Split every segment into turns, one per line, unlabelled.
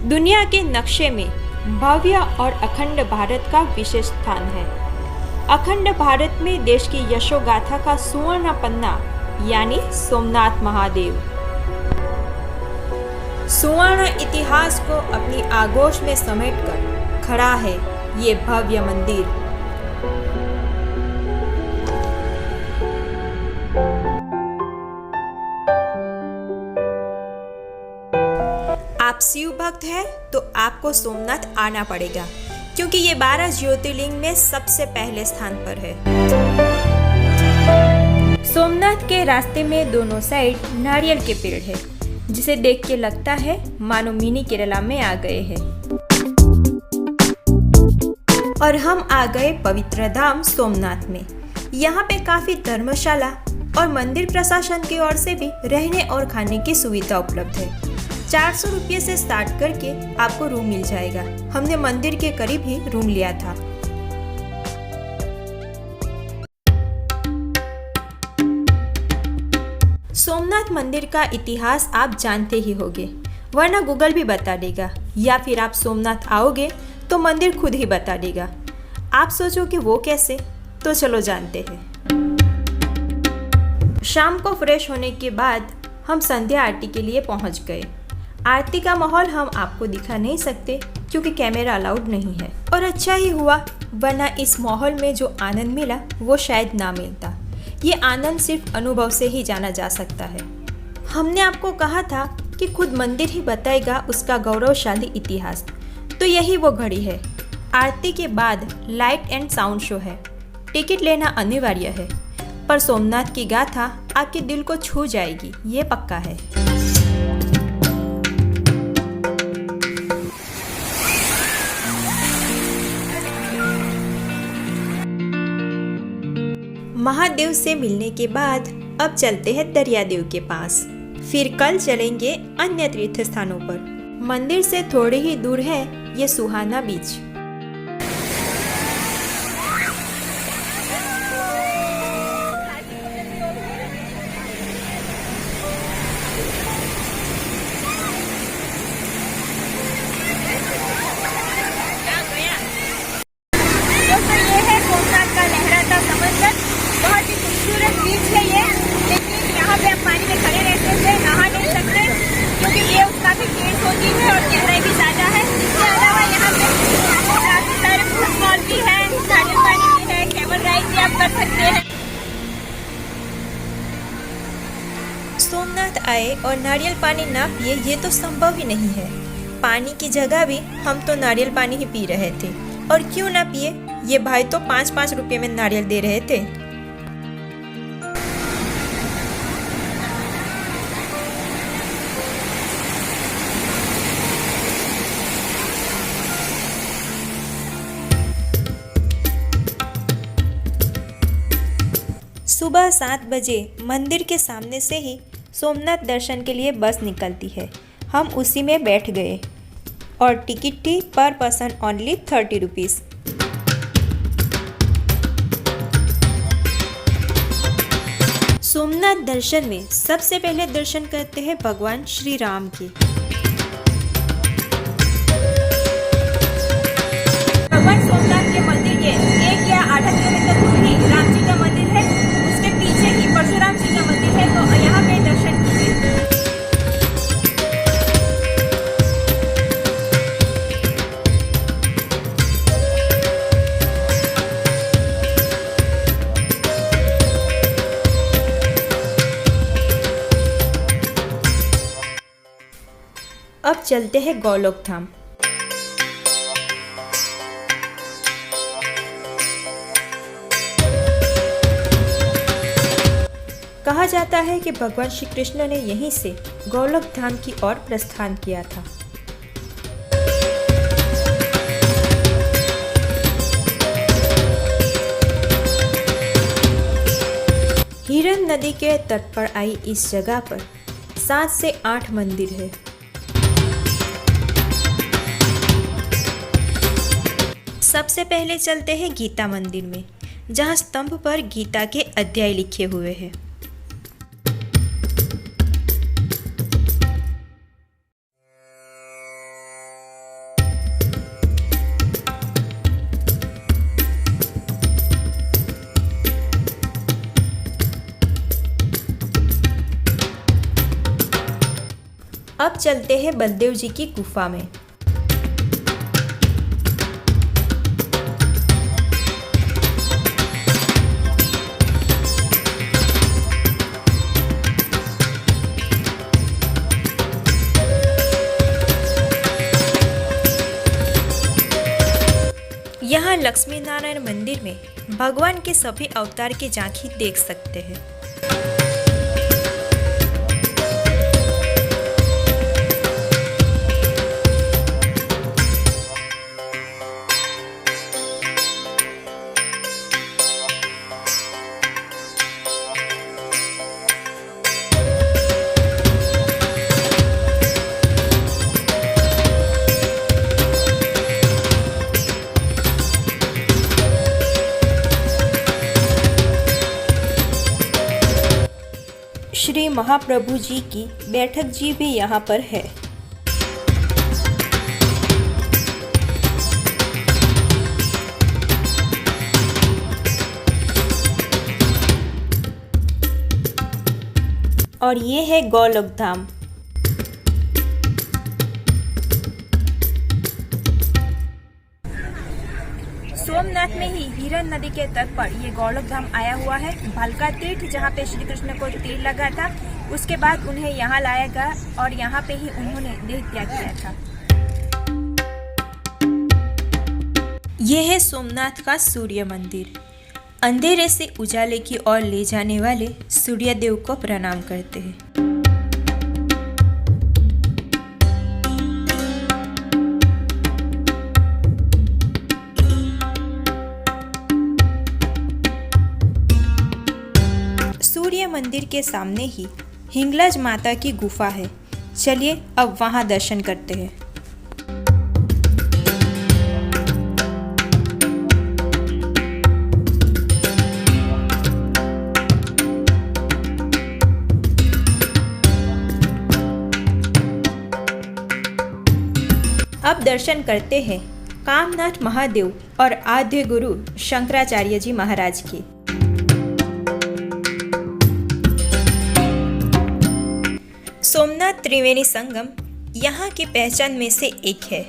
दुनिया के नक्शे में भव्य और अखंड भारत का विशेष स्थान है। अखंड भारत में देश की यशोगाथा का सुवर्ण पन्ना यानी सोमनाथ महादेव। सुवर्ण इतिहास को अपनी आगोश में समेटकर खड़ा है ये भव्य मंदिर। आप शिव भक्त हैं तो आपको सोमनाथ आना पड़ेगा, क्योंकि ये 12 ज्योतिर्लिंग में सबसे पहले स्थान पर है। सोमनाथ के रास्ते में दोनों साइड नारियल के पेड़ है, जिसे देख के लगता है मानो मिनी केरला में आ गए हैं। और हम आ गए पवित्र धाम सोमनाथ में। यहाँ पे काफी धर्मशाला और मंदिर प्रशासन की ओर से भी रहने और खाने की सुविधा उपलब्ध है। 400 रुपये से स्टार्ट करके आपको रूम मिल जाएगा। हमने मंदिर के करीब ही रूम लिया था। सोमनाथ मंदिर का इतिहास आप जानते ही होंगे, वरना गूगल भी बता देगा, या फिर आप सोमनाथ आओगे तो मंदिर खुद ही बता देगा। आप सोचो कि वो कैसे, तो चलो जानते हैं। शाम को फ्रेश होने के बाद हम संध्या आरती के लिए पहुंच गए। आरती का माहौल हम आपको दिखा नहीं सकते क्योंकि कैमरा अलाउड नहीं है, और अच्छा ही हुआ, वरना इस माहौल में जो आनंद मिला वो शायद ना मिलता। ये आनंद सिर्फ अनुभव से ही जाना जा सकता है। हमने आपको कहा था कि खुद मंदिर ही बताएगा उसका गौरवशाली इतिहास, तो यही वो घड़ी है। आरती के बाद लाइट एंड साउंड शो है। टिकट लेना अनिवार्य है, पर सोमनाथ की गाथा आपके दिल को छू जाएगी, ये पक्का है। महादेव से मिलने के बाद अब चलते हैं दरियादेव के पास। फिर कल चलेंगे अन्य तीर्थ स्थानों पर। मंदिर से थोड़ी ही दूर है ये सुहाना बीच। सोमनाथ आए और नारियल पानी ना पिए ये तो संभव ही नहीं है। पानी की जगह भी हम तो नारियल पानी ही पी रहे थे, और क्यों ना पिए, ये भाई तो 5-5 रुपये में नारियल दे रहे थे। सुबह 7 बजे मंदिर के सामने से ही सोमनाथ दर्शन के लिए बस निकलती है। हम उसी में बैठ गए और टिकट थी पर पर्सन ओनली 30 रुपीज़। सोमनाथ दर्शन में सबसे पहले दर्शन करते हैं भगवान श्री राम के। भगवान सोमनाथ के मंदिर के 1 या आधा किलोमीटर दूर ही राम जी का मंदिर है, उसके पीछे ही परशुराम जी का मंदिर है, तो यहाँ पे दर्शन कीजिए। अब चलते हैं गोलोक धाम। कहा जाता है कि भगवान श्री कृष्ण ने यहीं से गोलोक धाम की ओर प्रस्थान किया था। हिरन नदी के तट पर आई इस जगह पर 7 से 8 मंदिर है। सबसे पहले चलते हैं गीता मंदिर में, जहाँ स्तंभ पर गीता के अध्याय लिखे हुए हैं। अब चलते हैं बलदेव जी की गुफा में। यहाँ लक्ष्मी नारायण मंदिर में भगवान के सभी अवतार की झांकी देख सकते हैं। श्री महाप्रभु जी की बैठक जी भी यहाँ पर है। और ये है गोलोक धाम। सोमनाथ में ही हिरन नदी के तट पर ये गोलोक धाम आया हुआ है। भालका तीर्थ, जहाँ पे श्री कृष्ण को तीर लगा था, उसके बाद उन्हें यहाँ लाया गया और यहाँ पे ही उन्होंने देह त्याग किया था। ये है सोमनाथ का सूर्य मंदिर। अंधेरे से उजाले की ओर ले जाने वाले सूर्य देव को प्रणाम करते हैं। सूर्य मंदिर के सामने ही हिंगलाज माता की गुफा है। चलिए अब वहां दर्शन करते हैं। अब दर्शन करते हैं कामनाथ महादेव और आद्य गुरु शंकराचार्य जी महाराज की। सोमनाथ त्रिवेणी संगम यहाँ की पहचान में से एक है।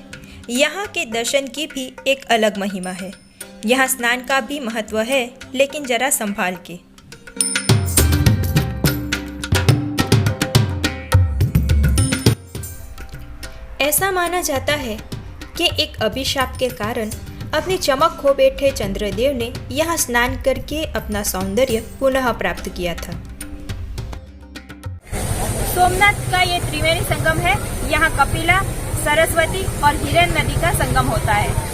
यहाँ के दर्शन की भी एक अलग महिमा है। यहाँ स्नान का भी महत्व है, लेकिन जरा संभाल के। ऐसा माना जाता है कि एक अभिशाप के कारण अपनी चमक खो बैठे चंद्रदेव ने यहाँ स्नान करके अपना सौंदर्य पुनः प्राप्त किया था।
सोमनाथ का ये त्रिवेणी संगम है। यहाँ कपिला, सरस्वती और हिरन नदी का संगम होता है।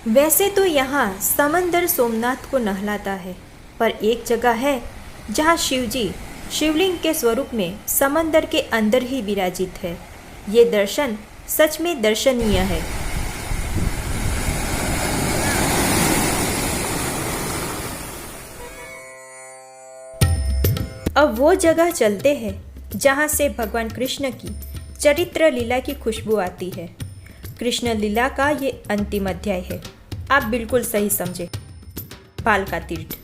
वैसे तो यहाँ समंदर सोमनाथ को नहलाता है, पर एक जगह है जहाँ शिवजी शिवलिंग के स्वरूप में समंदर के अंदर ही विराजित है। ये दर्शन सच में दर्शनीय है। अब वो जगह चलते हैं जहाँ से भगवान कृष्ण की चरित्र लीला की खुशबू आती है। कृष्ण लीला का ये अंतिम अध्याय है। आप बिल्कुल सही समझे। भालका तीर्थ।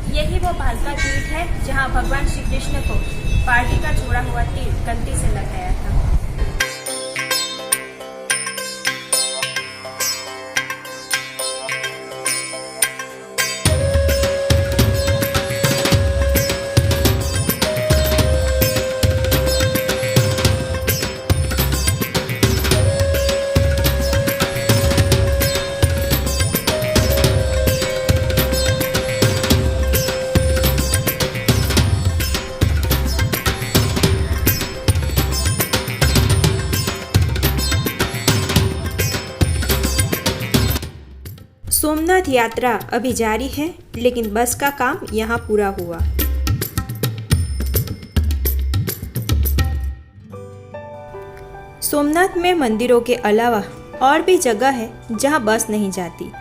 यही वो भालका तीर्थ है जहाँ भगवान श्री कृष्ण को पार्टी का छोड़ा हुआ तीर गलती से लग गया था।
सोमनाथ यात्रा अभी जारी है, लेकिन बस का काम यहाँ पूरा हुआ। सोमनाथ में मंदिरों के अलावा और भी जगह है जहाँ बस नहीं जाती,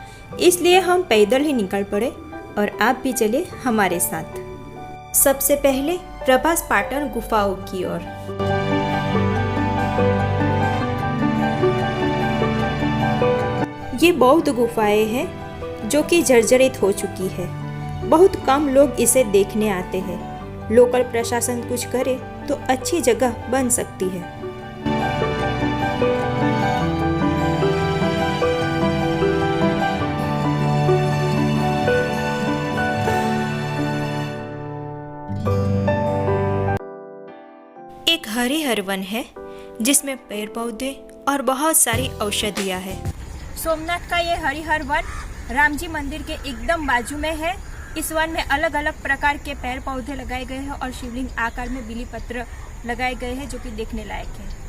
इसलिए हम पैदल ही निकल पड़े और आप भी चले हमारे साथ। सबसे पहले प्रभास पाटन गुफाओं की ओर। ये बौद्ध गुफाएं हैं जो कि जर्जरित हो चुकी है। बहुत कम लोग इसे देखने आते हैं। लोकल प्रशासन कुछ करे तो अच्छी जगह बन सकती है। एक हरिहर वन है जिसमें पेड़ पौधे और बहुत सारी औषधियाँ है।
सोमनाथ का ये हरिहर वन राम जी मंदिर के एकदम बाजू में है। इस वन में अलग अलग प्रकार के पेड़ पौधे लगाए गए हैं और शिवलिंग आकार में बिली पत्र लगाए गए हैं जो कि देखने लायक है।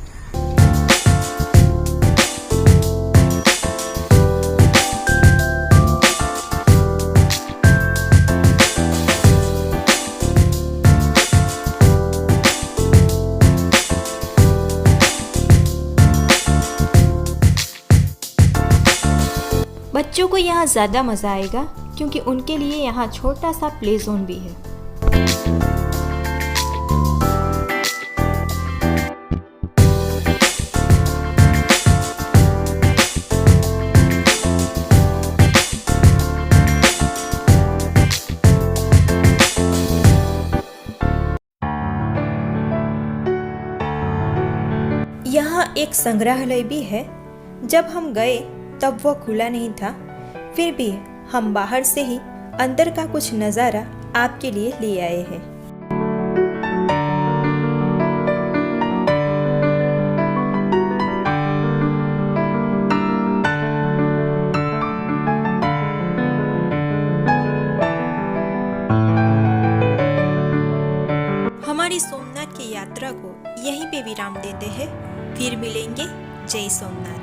बच्चों को यहाँ ज़्यादा मज़ा आएगा क्योंकि उनके लिए यहाँ छोटा सा प्ले जोन भी है। यहाँ एक संग्रहालय भी है। जब हम गए तब वो खुला नहीं था, फिर भी हम बाहर से ही अंदर का कुछ नज़ारा आपके लिए ले आए हैं। हमारी सोमनाथ की यात्रा को यहीं पे विराम देते हैं। फिर मिलेंगे। जय सोमनाथ।